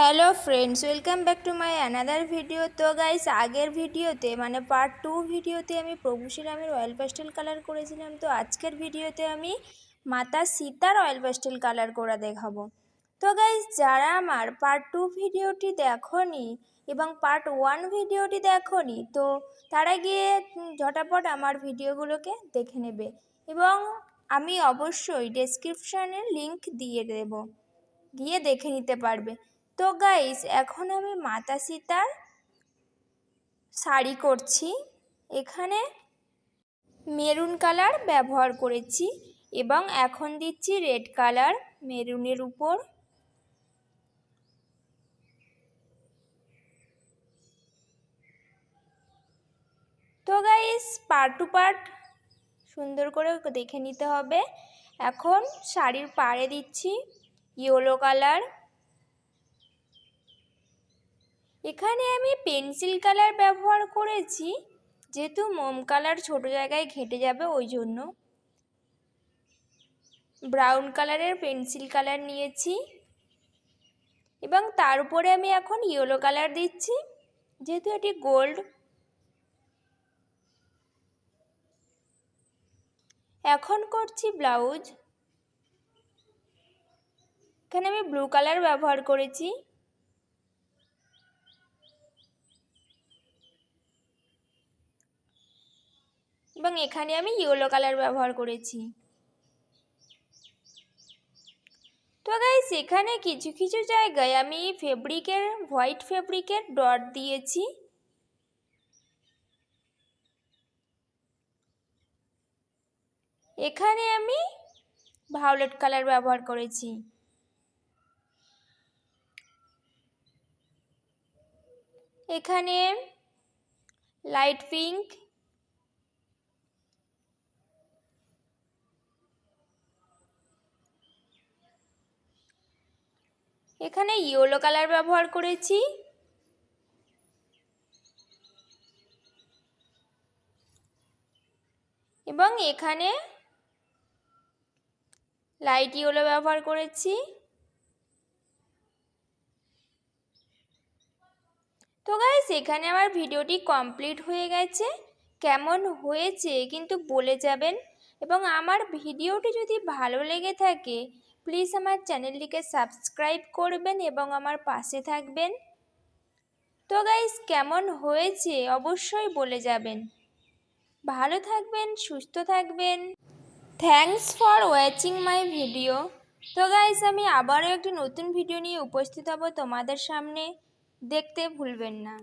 Hello friends welcome back to my another video. तो guys आगे भिडियोते माने पार्ट 2 भिडियोते आमी प्रभु श्रीरामेर ऑयल पेस्टेल कलर करेছিলাম। तो आजकेर भिडियोते आमी माता सीतार ऑयल पेस्टेल कलर करा देखाबो। तो गाइस যারা আমার পার্ট 2 ভিডিওটি দেখোনি এবং পার্ট 1 ভিডিওটি দেখোনি তো তারা গিয়ে ঝটাপট আমার ভিডিওগুলোকে দেখে নেবে এবং আমি অবশ্যই ডেসক্রিপশনে লিংক দিয়ে দেব, গিয়ে দেখে নিতে পারবে। তো গাইস এখন আমি মাতা সীতার শাড়ি করছি। এখানে মেরুন কালার ব্যবহার করেছি এবং এখন দিচ্ছি রেড কালার মেরুনের উপর। তো গাইস পার্ট টু পার্ট সুন্দর করে দেখে নিতে হবে। এখন শাড়ির পাড়ে দিচ্ছি ইয়েলো কালার। এখানে আমি পেন্সিল কালার ব্যবহার করেছি, যেহেতু মোম কালার ছোট জায়গায় ঘেটে যাবে ওই জন্য। ব্রাউন কালারের পেন্সিল কালার নিয়েছি এবং তার উপরে আমি এখন ইয়েলো কালার দিচ্ছি, যেহেতু এটি গোল্ড। এখন করছি ব্লাউজ। এখানে আমি ব্লু কালার ব্যবহার করেছি এবং এখানে আমি ইয়েলো কালার ব্যবহার করেছি। তো গাইস এখানে কিছু কিছু জায়গায় আমি ফেব্রিকের হোয়াইট ফেব্রিকের ডট দিয়েছি। এখানে আমি ভায়োলেট কালার ব্যবহার করেছি। এখানে লাইট পিঙ্ক, এখানে ইয়েলো কালার ব্যবহার করেছি এবং এখানে লাইট ইয়েলো ব্যবহার করেছি। তো গাইস এখানে আমার ভিডিওটি কমপ্লিট হয়ে গেছে। কেমন হয়েছে কিন্তু বলে যাবেন এবং আমার ভিডিওটি যদি ভালো লেগে থাকে প্লিজ আমার চ্যানেলটিকে সাবস্ক্রাইব করবেন এবং আমার পাশে থাকবেন। তো গাইস কেমন হয়েছে অবশ্যই বলে যাবেন। ভালো থাকবেন, সুস্থ থাকবেন। Thanks for watching my video. তো গাইস আমি আবারও একটি নতুন ভিডিও নিয়ে উপস্থিত হব তোমাদের সামনে, দেখতে ভুলবেন না।